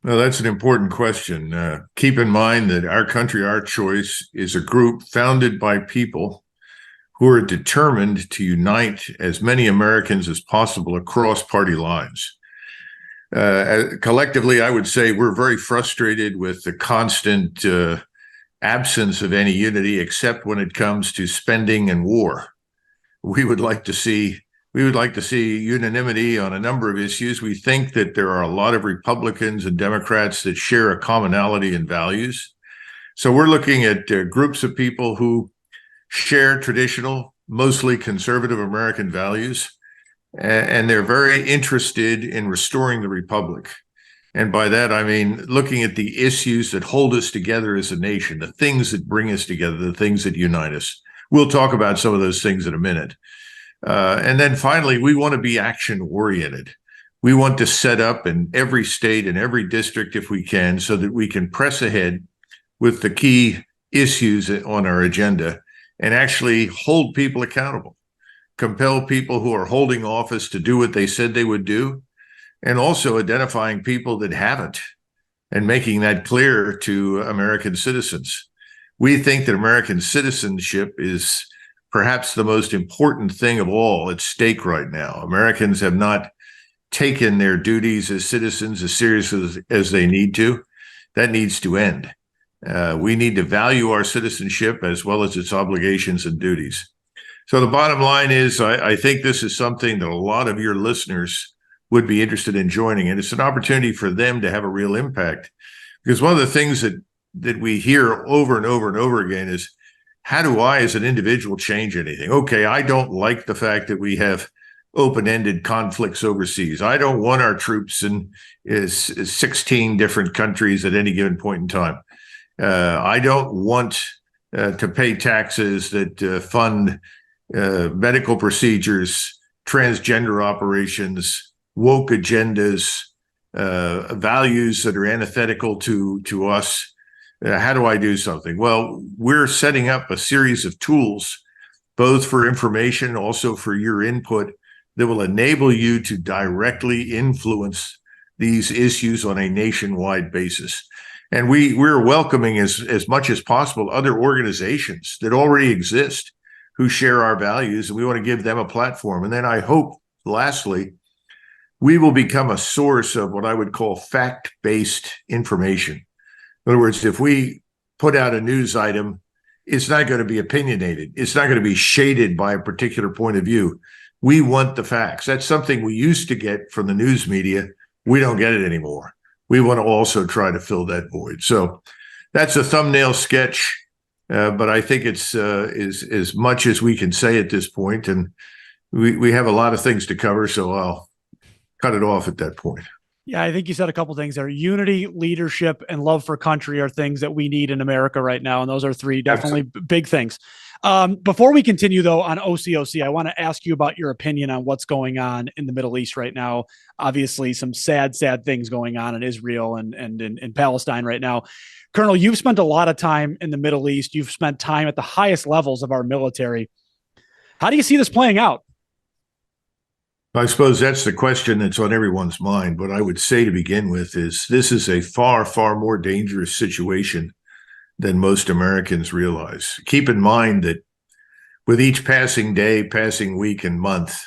Well, that's an important question. Keep in mind that Our Country, Our Choice is a group founded by people who are determined to unite as many Americans as possible across party lines. Collectively, I would say we're very frustrated with the constant absence of any unity, except when it comes to spending and war. We would like to see we would like to see unanimity on a number of issues. We think that there are a lot of Republicans and Democrats that share a commonality in values. So we're looking at groups of people who share traditional, mostly conservative American values, and they're very interested in restoring the republic. And by that, I mean looking at the issues that hold us together as a nation, the things that bring us together, the things that unite us. We'll talk about some of those things in a minute. And then finally, we want to be action oriented. We want to set up in every state and every district, if we can, so that we can press ahead with the key issues on our agenda and actually hold people accountable, compel people who are holding office to do what they said they would do, and also identifying people that haven't and making that clear to American citizens. We think that American citizenship is perhaps the most important thing of all at stake right now. Americans have not taken their duties as citizens as seriously as they need to. That needs to end. We need to value our citizenship as well as its obligations and duties. So the bottom line is, I think this is something that a lot of your listeners would be interested in joining. And it's an opportunity for them to have a real impact. Because one of the things that we hear over and over and over again is, how do I, as an individual, change anything? Okay, I don't like the fact that we have open-ended conflicts overseas. I don't want our troops in 16 different countries at any given point in time. I don't want to pay taxes that fund medical procedures, transgender operations, woke agendas, values that are antithetical to us. How do I do something? Well, we're setting up a series of tools, both for information, also for your input, that will enable you to directly influence these issues on a nationwide basis. And we're welcoming as much as possible other organizations that already exist who share our values, and we want to give them a platform. And then I hope, lastly, we will become a source of what I would call fact-based information. In other words, if we put out a news item, it's not going to be opinionated. It's not going to be shaded by a particular point of view. We want the facts. That's something we used to get from the news media. We don't get it anymore. We want to also try to fill that void. So that's a thumbnail sketch, but I think it's as much as we can say at this point. And we have a lot of things to cover, so I'll cut it off at that point. Yeah, I think you said a couple things there. Unity, leadership, and love for country are things that we need in America right now. And those are three definitely big things. Before we continue, though, on OCOC, I want to ask you about your opinion on what's going on in the Middle East right now. Obviously, some sad things going on in Israel and in Palestine right now. Colonel, you've spent a lot of time in the Middle East. You've spent time at the highest levels of our military. How do you see this playing out? I suppose that's the question that's on everyone's mind. What I would say to begin with is this is a far, far more dangerous situation than most Americans realize. Keep in mind that with each passing day, passing week, and month,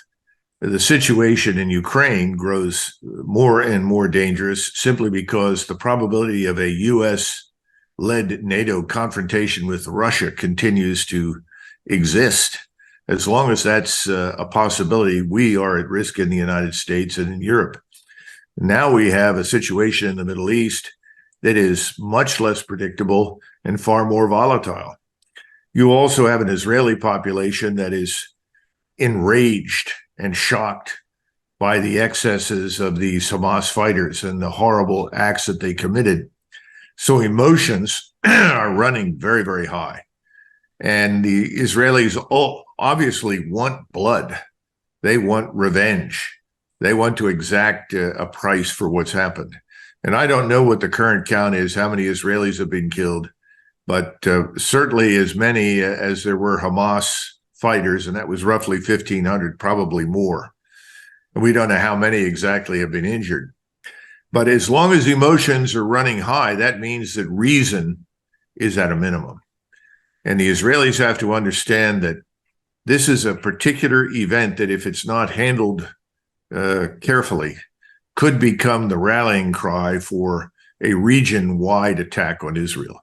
the situation in Ukraine grows more and more dangerous simply because the probability of a U.S.-led NATO confrontation with Russia continues to exist. As long as that's a possibility, we are at risk in the United States and in Europe. Now we have a situation in the Middle East that is much less predictable and far more volatile. You also have an Israeli population that is enraged and shocked by the excesses of these Hamas fighters and the horrible acts that they committed. So emotions are running very, very high. And the Israelis obviously want blood. They want revenge. They want to exact a price for what's happened. And I don't know what the current count is, how many Israelis have been killed, but certainly as many as there were Hamas fighters, and that was roughly 1,500, probably more. And we don't know how many exactly have been injured. But as long as emotions are running high, that means that reason is at a minimum. And the Israelis have to understand that this is a particular event that, if it's not handled carefully, could become the rallying cry for a region-wide attack on Israel.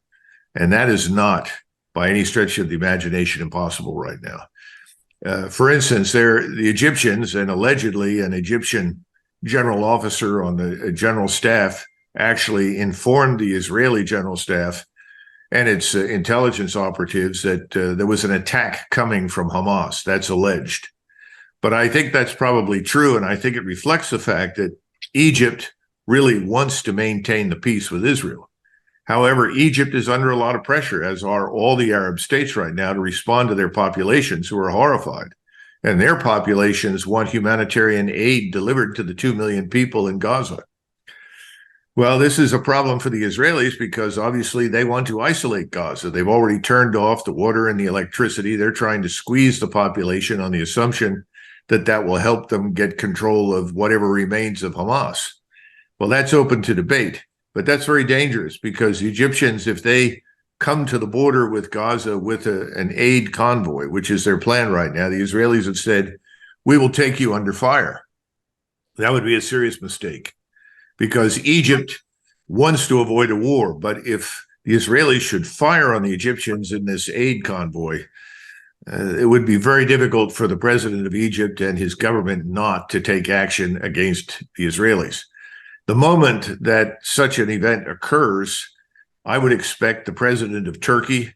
And that is not, by any stretch of the imagination, impossible right now. For instance, the Egyptians, and allegedly an Egyptian general officer on the general staff, actually informed the Israeli general staff and its intelligence operatives that there was an attack coming from Hamas. That's alleged. But I think that's probably true, and I think it reflects the fact that Egypt really wants to maintain the peace with Israel. However, Egypt is under a lot of pressure, as are all the Arab states right now, to respond to their populations who are horrified. And their populations want humanitarian aid delivered to the 2 million people in Gaza. Well, this is a problem for the Israelis because obviously they want to isolate Gaza. They've already turned off the water and the electricity. They're trying to squeeze the population on the assumption that that will help them get control of whatever remains of Hamas. Well, that's open to debate, but that's very dangerous because the Egyptians, if they come to the border with Gaza with an aid convoy, which is their plan right now, the Israelis have said, we will take you under fire. That would be a serious mistake because Egypt wants to avoid a war. But if the Israelis should fire on the Egyptians in this aid convoy, it would be very difficult for the president of Egypt and his government not to take action against the Israelis. The moment that such an event occurs, I would expect the president of Turkey,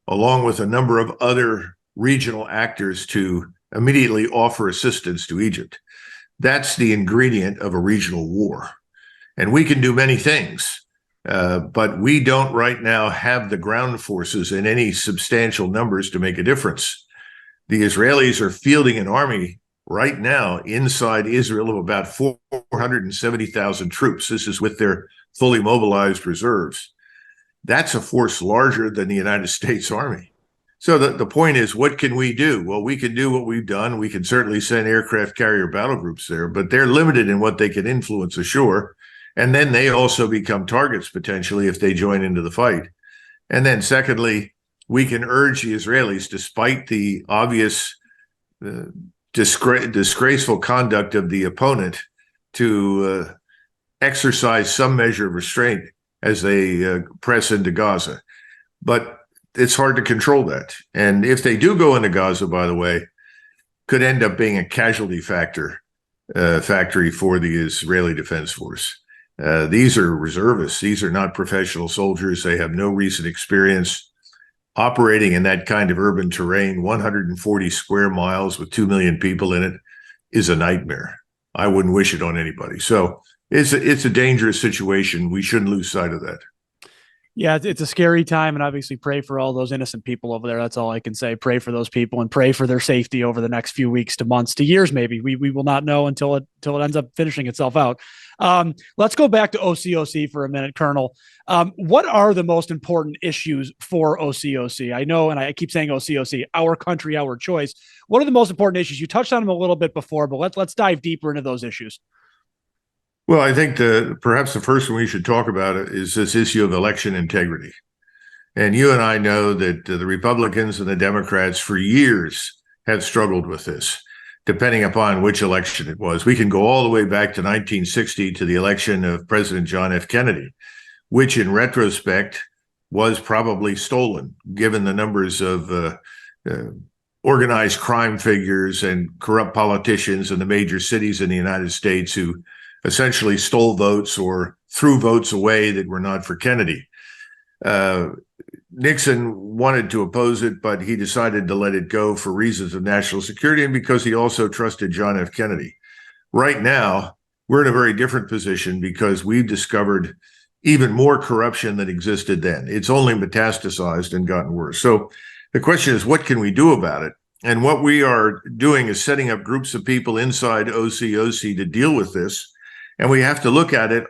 along with a number of other regional actors, to immediately offer assistance to Egypt. That's the ingredient of a regional war. And we can do many things, but we don't right now have the ground forces in any substantial numbers to make a difference. The Israelis are fielding an army right now inside Israel of about 470,000 troops. This is with their fully mobilized reserves. That's a force larger than the United States Army. So the point is, what can we do? Well, we can do what we've done. We can certainly send aircraft carrier battle groups there, but they're limited in what they can influence ashore. And then they also become targets potentially if they join into the fight. And then secondly, we can urge the Israelis, despite the obvious disgraceful conduct of the opponent, to exercise some measure of restraint as they press into Gaza. But it's hard to control that. And if they do go into Gaza, by the way, could end up being a casualty factory for the Israeli Defense Force. These are reservists. These are not professional soldiers. They have no recent experience operating in that kind of urban terrain. 140 square miles with 2 million people in it is a nightmare. I wouldn't wish it on anybody. So it's a dangerous situation. We shouldn't lose sight of that. Yeah, it's a scary time, and obviously pray for all those innocent people over there. That's all I can say. Pray for those people and pray for their safety over the next few weeks to months to years, maybe. We will not know until it ends up finishing itself out. Let's go back to OCOC for a minute, Colonel. What are the most important issues for OCOC? I know, and I keep saying OCOC, our country, our choice. What are the most important issues? You touched on them a little bit before, but let's dive deeper into those issues. Well, I think perhaps the first one we should talk about is this issue of election integrity. And you and I know that the Republicans and the Democrats for years have struggled with this, depending upon which election it was. We can go all the way back to 1960 to the election of President John F. Kennedy, which in retrospect was probably stolen, given the numbers of organized crime figures and corrupt politicians in the major cities in the United States who essentially stole votes or threw votes away that were not for Kennedy. Nixon wanted to oppose it, but he decided to let it go for reasons of national security and because he also trusted John F. Kennedy. Right now, we're in a very different position because we've discovered even more corruption than existed then. It's only metastasized and gotten worse. So the question is, what can we do about it? And what we are doing is setting up groups of people inside OCOC to deal with this. And we have to look at it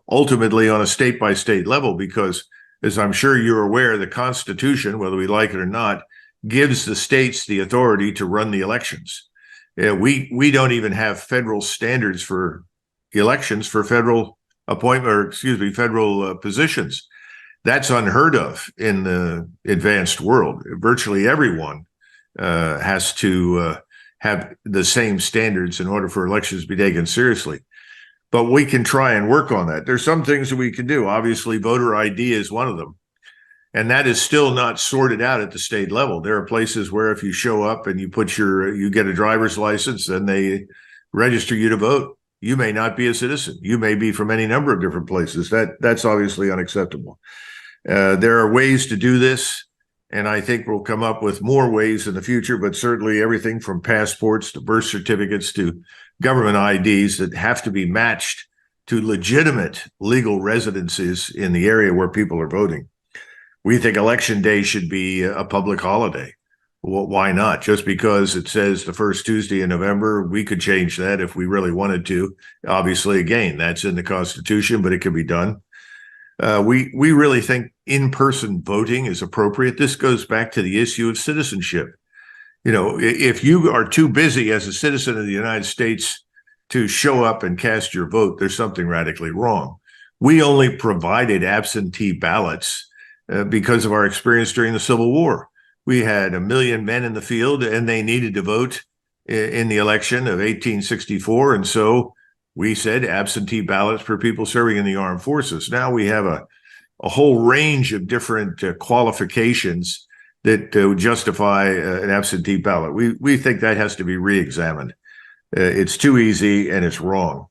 ultimately on a state-by-state level because, as I'm sure you're aware, the Constitution, whether we like it or not, gives the states the authority to run the elections. We don't even have federal standards for elections for federal federal positions. That's unheard of in the advanced world. Virtually everyone has to have the same standards in order for elections to be taken seriously. But we can try and work on that. There's some things that we can do. Obviously, voter ID is one of them. And that is still not sorted out at the state level. There are places where if you show up and you get a driver's license and they register you to vote, you may not be a citizen. You may be from any number of different places. That's obviously unacceptable. There are ways to do this, and I think we'll come up with more ways in the future, but certainly everything from passports to birth certificates to government IDs that have to be matched to legitimate legal residences in the area where people are voting. We think Election Day should be a public holiday. Well, why not? Just because it says the first Tuesday in November, we could change that if we really wanted to. Obviously, again, that's in the Constitution, but it can be done. We really think in-person voting is appropriate. This goes back to the issue of citizenship. You know, if you are too busy as a citizen of the United States to show up and cast your vote, there's something radically wrong. We only provided absentee ballots because of our experience during the Civil War. We had 1 million men in the field and they needed to vote in the election of 1864. And so we said absentee ballots for people serving in the armed forces. Now we have a whole range of different qualifications that would justify an absentee ballot. We think that has to be re-examined. It's too easy and it's wrong.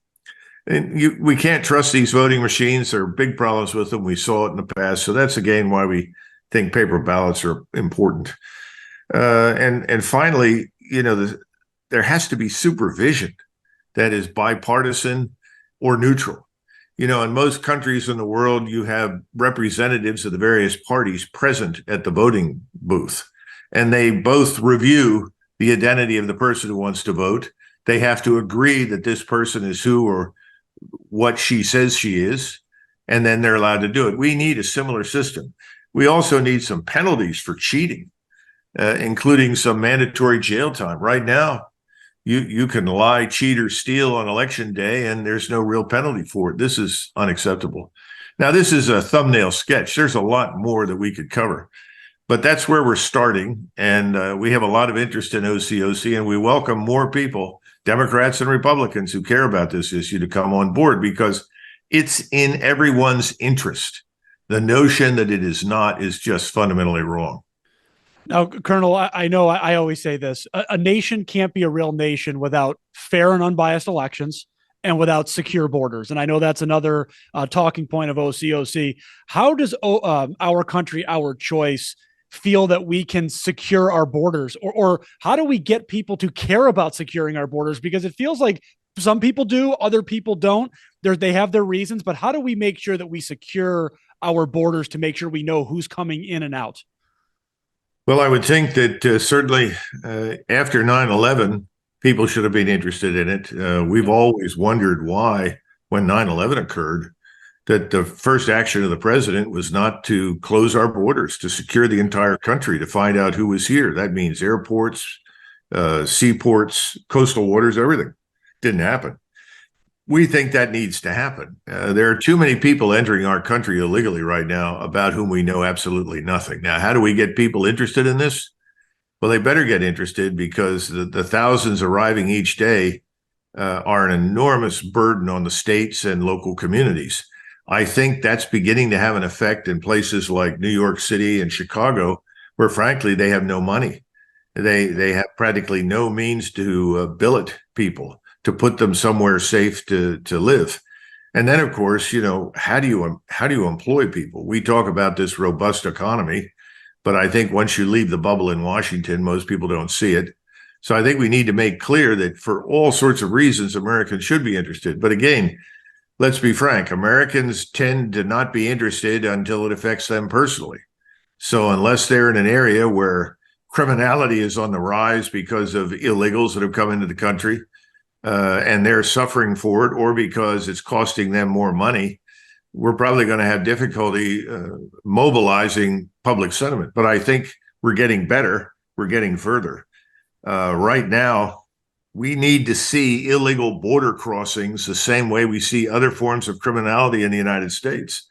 And we can't trust these voting machines. There are big problems with them. We saw it in the past. So that's, again, why we think paper ballots are important. And finally, you know, there has to be supervision that is bipartisan or neutral. You know, in most countries in the world, you have representatives of the various parties present at the voting booth, and they both review the identity of the person who wants to vote. They have to agree that this person is who or what she says she is, and then they're allowed to do it. We need a similar system. We also need some penalties for cheating, including some mandatory jail time. Right now, you can lie, cheat, or steal on election day, and there's no real penalty for it. This is unacceptable. Now, this is a thumbnail sketch. There's a lot more that we could cover, but that's where we're starting. And we have a lot of interest in OCOC, and we welcome more people, Democrats and Republicans, who care about this issue to come on board because it's in everyone's interest. The notion that it is not is just fundamentally wrong. Now, Colonel, I know I always say this. A nation can't be a real nation without fair and unbiased elections and without secure borders. And I know that's another talking point of OCOC. How does our country, our choice, feel that we can secure our borders? Or how do we get people to care about securing our borders? Because it feels like some people do, other people don't. They have their reasons. But how do we make sure that we secure our borders to make sure we know who's coming in and out? Well, I would think that certainly after 9/11, people should have been interested in it. We've always wondered why, when 9/11 occurred, that the first action of the president was not to close our borders, to secure the entire country, to find out who was here. That means airports, seaports, coastal waters, everything. Didn't happen. We think that needs to happen. There are too many people entering our country illegally right now about whom we know absolutely nothing. Now, how do we get people interested in this? Well, they better get interested because the thousands arriving each day are an enormous burden on the states and local communities. I think that's beginning to have an effect in places like New York City and Chicago, where, frankly, they have no money. They have practically no means to billet people, to put them somewhere safe to live. And then, of course, you know, how do you employ people? We talk about this robust economy, but I think once you leave the bubble in Washington, most people don't see it. So I think we need to make clear that for all sorts of reasons, Americans should be interested. But again, let's be frank, Americans tend to not be interested until it affects them personally. So unless they're in an area where criminality is on the rise because of illegals that have come into the country, and they're suffering for it, or because it's costing them more money, we're probably going to have difficulty mobilizing public sentiment. But I think we're getting better. We're getting further. Right now, We need to see illegal border crossings the same way we see other forms of criminality in the United States.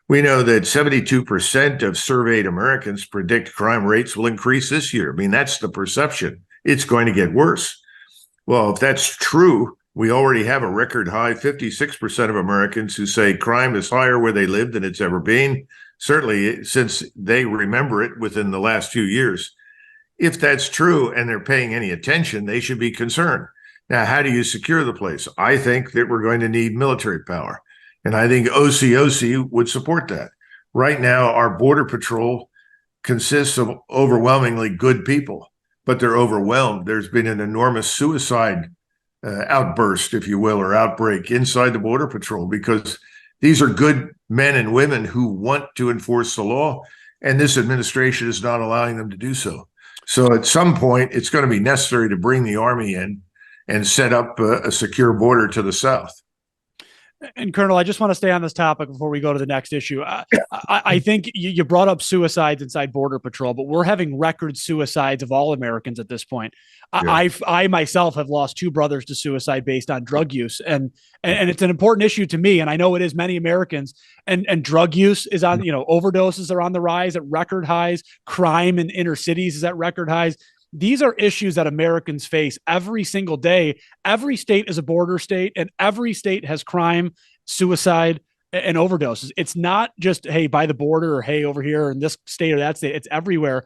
We know that 72% of surveyed Americans predict crime rates will increase this year. I mean, that's the perception. It's going to get worse. Well, if that's true, we already have a record high 56% of Americans who say crime is higher where they live than it's ever been, certainly since they remember it within the last few years. If that's true and they're paying any attention, they should be concerned. Now, how do you secure the place? I think that we're going to need military power. And I think OCOC would support that. Right now, our Border Patrol consists of overwhelmingly good people, but they're overwhelmed. There's been an enormous suicide outburst, if you will, or outbreak inside the Border Patrol because these are good men and women who want to enforce the law, and this administration is not allowing them to do so. So at some point, it's going to be necessary to bring the Army in and set up a secure border to the south. And Colonel, I just want to stay on this topic before we go to the next issue. I think you brought up suicides inside Border Patrol, but we're having record suicides of all Americans at this point. Yeah. I myself have lost 2 brothers to suicide based on drug use, and it's an important issue to me, and I know it is many Americans. And drug use is on, overdoses are on the rise at record highs. Crime in inner cities is at record highs. These are issues that Americans face every single day. Every state is a border state, and every state has crime, suicide, and overdoses. It's not just, hey, by the border, or hey, over here in this state or that state. It's everywhere.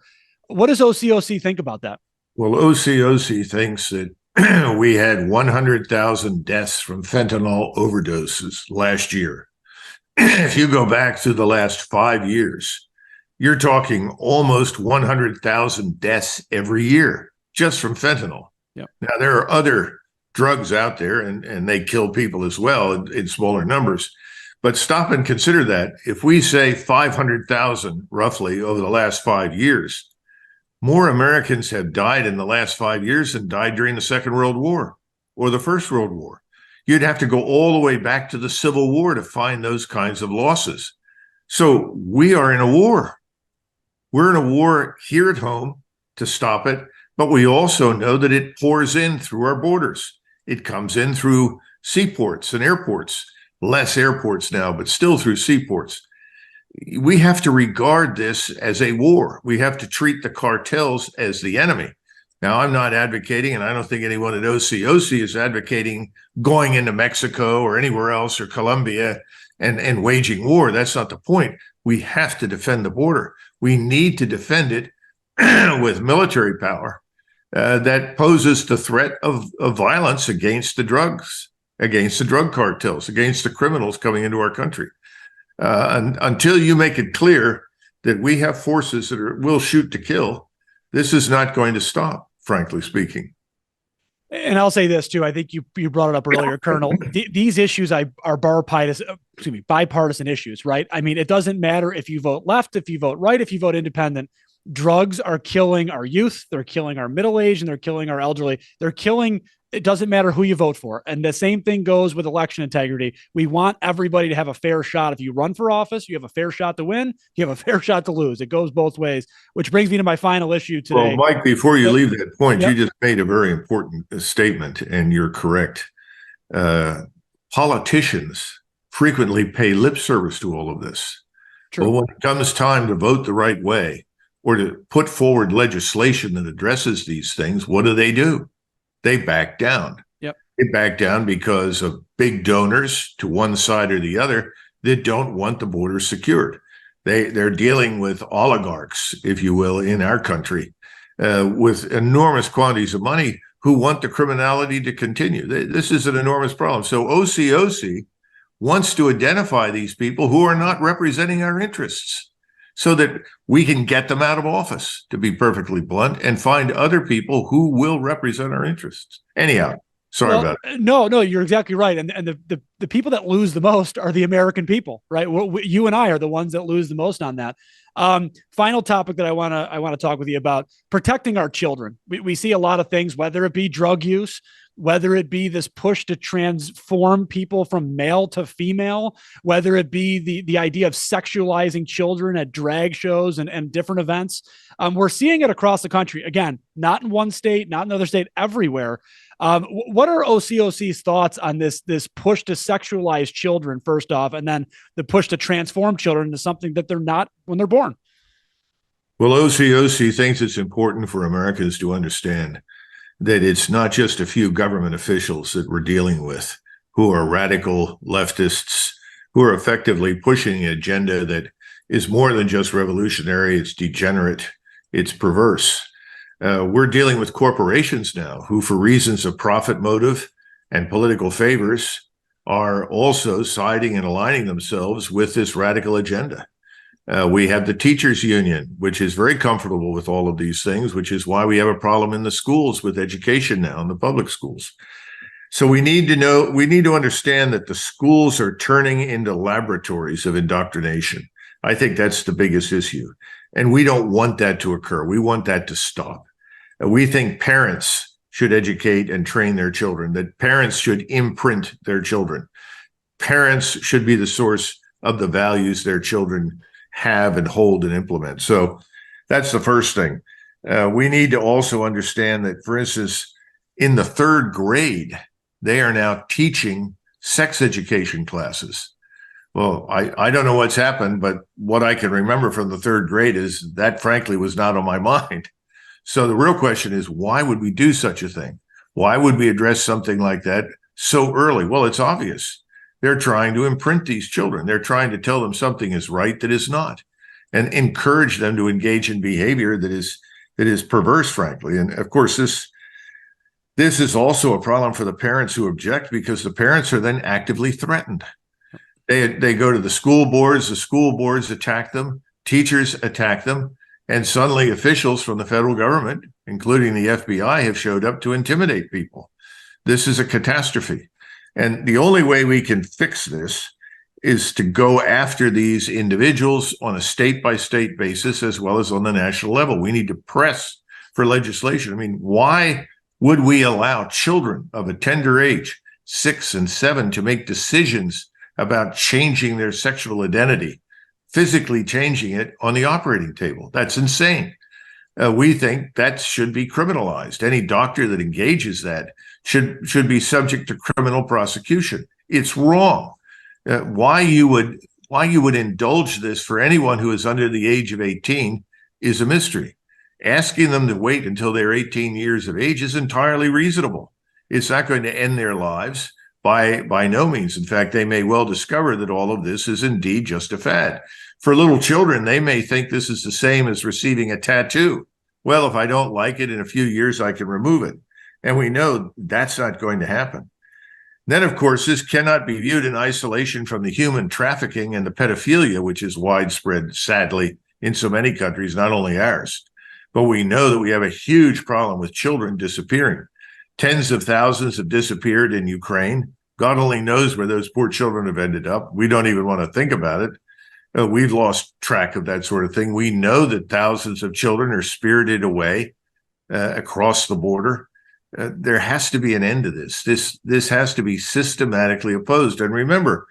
What does OCOC think about that? Well, OCOC thinks that we had 100,000 deaths from fentanyl overdoses last year. If you go back to the last 5 years, you're talking almost 100,000 deaths every year just from fentanyl. Yep. Now, there are other drugs out there, and they kill people as well in smaller numbers. But stop and consider that. If we say 500,000 roughly over the last 5 years, more Americans have died in the last 5 years than died during the Second World War or the First World War. You'd have to go all the way back to the Civil War to find those kinds of losses. So we are in a war. We're in a war here at home to stop it, but we also know that it pours in through our borders. It comes in through seaports and airports, less airports now, but still through seaports. We have to regard this as a war. We have to treat the cartels as the enemy. Now, I'm not advocating, and I don't think anyone at OCOC is advocating going into Mexico or anywhere else or Colombia and waging war. That's not the point. We have to defend the border. We need to defend it with military power that poses the threat of violence against the drugs, against the drug cartels, against the criminals coming into our country. Until you make it clear that we have forces that will shoot to kill, this is not going to stop, frankly speaking. And I'll say this too. I think you brought it up earlier, Colonel. These issues are bipartisan issues, right? I mean, it doesn't matter if you vote left, if you vote right, if you vote independent. Drugs are killing our youth. They're killing our middle age, and they're killing our elderly. They're killing. It doesn't matter who you vote for. And the same thing goes with election integrity. We want everybody to have a fair shot. If you run for office, you have a fair shot to win. You have a fair shot to lose. It goes both ways, which brings me to my final issue today. Well, Mike, before you leave that point, you just made a very important statement, and you're correct. Politicians frequently pay lip service to all of this. True. But when it comes time to vote the right way or to put forward legislation that addresses these things, what do? They back down. Yep. They back down because of big donors to one side or the other that don't want the border secured. They're dealing with oligarchs, if you will, in our country with enormous quantities of money who want the criminality to continue. This is an enormous problem. So OCOC wants to identify these people who are not representing our interests so that we can get them out of office, to be perfectly blunt, and find other people who will represent our interests. Anyhow, sorry about it. No, you're exactly right. And the people that lose the most are the American people, right? You and I are the ones that lose the most on that. Final topic that I want to talk with you about: protecting our children. We see a lot of things, whether it be drug use, whether it be this push to transform people from male to female, whether it be the idea of sexualizing children at drag shows and different events. We're seeing it across the country. Again, not in one state, not in another state, everywhere. What are OCOC's thoughts on this push to sexualize children, first off, and then the push to transform children into something that they're not when they're born? Well, OCOC thinks it's important for Americans to understand that it's not just a few government officials that we're dealing with who are radical leftists who are effectively pushing an agenda that is more than just revolutionary. It's degenerate. It's perverse. We're dealing with corporations now who, for reasons of profit motive and political favors, are also siding and aligning themselves with this radical agenda. We have the teachers union, which is very comfortable with all of these things, which is why we have a problem in the schools with education now in the public schools. So we need to understand that the schools are turning into laboratories of indoctrination. I think that's the biggest issue. And we don't want that to occur. We want that to stop. We think parents should educate and train their children, that parents should imprint their children. Parents should be the source of the values their children have and hold and implement. So that's the first thing. We need to also understand that, for instance, in the third grade, they are now teaching sex education classes. Well, I don't know what's happened, but what I can remember from the third grade is that, frankly, was not on my mind. So the real question is, why would we do such a thing? Why would we address something like that so early? Well, it's obvious. They're trying to imprint these children. They're trying to tell them something is right that is not, and encourage them to engage in behavior that is perverse, frankly. And of course, this is also a problem for the parents who object, because the parents are then actively threatened. They go to the school boards attack them, teachers attack them, and suddenly officials from the federal government, including the FBI, have showed up to intimidate people. This is a catastrophe. And the only way we can fix this is to go after these individuals on a state-by-state basis as well as on the national level. We need to press for legislation. I mean, why would we allow children of a tender age, 6 and 7, to make decisions about changing their sexual identity, physically changing it on the operating table? That's insane. We think that should be criminalized. Any doctor that engages that should be subject to criminal prosecution. It's wrong. Why you would indulge this for anyone who is under the age of 18 is a mystery. Asking them to wait until they're 18 years of age is entirely reasonable. It's not going to end their lives by no means. In fact, they may well discover that all of this is indeed just a fad. For little children, they may think this is the same as receiving a tattoo. Well, if I don't like it, in a few years, I can remove it. And we know that's not going to happen. Then, of course, this cannot be viewed in isolation from the human trafficking and the pedophilia, which is widespread, sadly, in so many countries, not only ours. But we know that we have a huge problem with children disappearing. Tens of thousands have disappeared in Ukraine. God only knows where those poor children have ended up. We don't even want to think about it. We've lost track of that sort of thing. We know that thousands of children are spirited away across the border. There has to be an end to this. This has to be systematically opposed. And remember,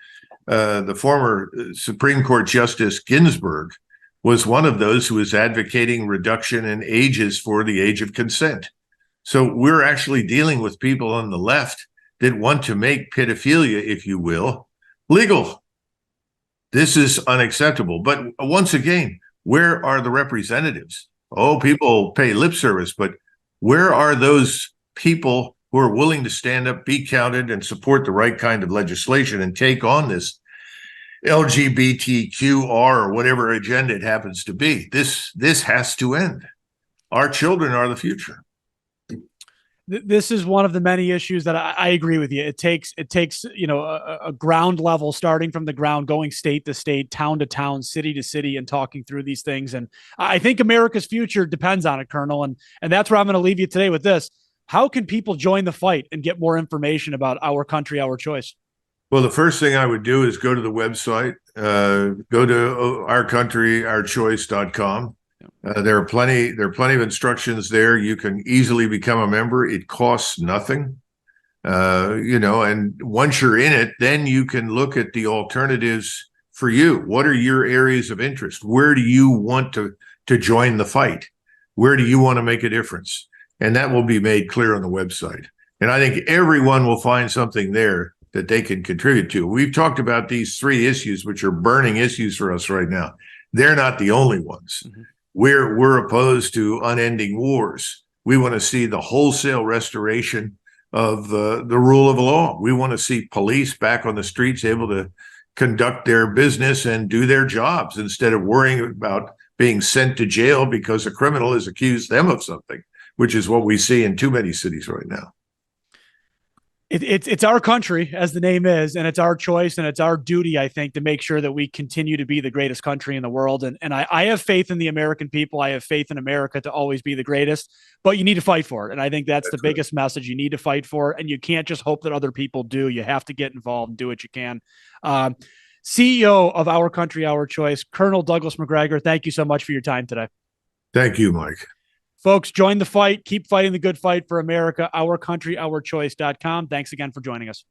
the former Supreme Court Justice Ginsburg was one of those who was advocating reduction in ages for the age of consent. So we're actually dealing with people on the left that want to make pedophilia, if you will, legal. This is unacceptable. But once again, where are the representatives? Oh, people pay lip service, but where are those people who are willing to stand up, be counted, and support the right kind of legislation and take on this LGBTQR or whatever agenda it happens to be? This has to end. Our children are the future. This is one of the many issues that I agree with you. It takes a ground level, starting from the ground, going state to state, town to town, city to city, and talking through these things. And I think America's future depends on it, Colonel. And that's where I'm going to leave you today with this. How can people join the fight and get more information about Our Country, Our Choice? Well, the first thing I would do is go to the website, go to ourcountryourchoice.com. There are plenty of instructions there. You can easily become a member. It costs nothing, and once you're in it, then you can look at the alternatives for you. What are your areas of interest? Where do you want to join the fight? Where do you want to make a difference? And that will be made clear on the website. And I think everyone will find something there that they can contribute to. We've talked about these three issues, which are burning issues for us right now. They're not the only ones. Mm-hmm. We're opposed to unending wars. We want to see the wholesale restoration of the rule of law. We want to see police back on the streets able to conduct their business and do their jobs instead of worrying about being sent to jail because a criminal has accused them of something, which is what we see in too many cities right now. It's our country, as the name is, and it's our choice, and it's our duty, I think, to make sure that we continue to be the greatest country in the world. And I have faith in the American people. I have faith in America to always be the greatest, but you need to fight for it. And I think that's the biggest message. You need to fight for it, and you can't just hope that other people do. You have to get involved and do what you can. CEO of Our Country, Our Choice, Colonel Douglas Macgregor, thank you so much for your time today. Thank you, Mike. Folks, join the fight. Keep fighting the good fight for America. Our Country, Our Choice.com. Thanks again for joining us.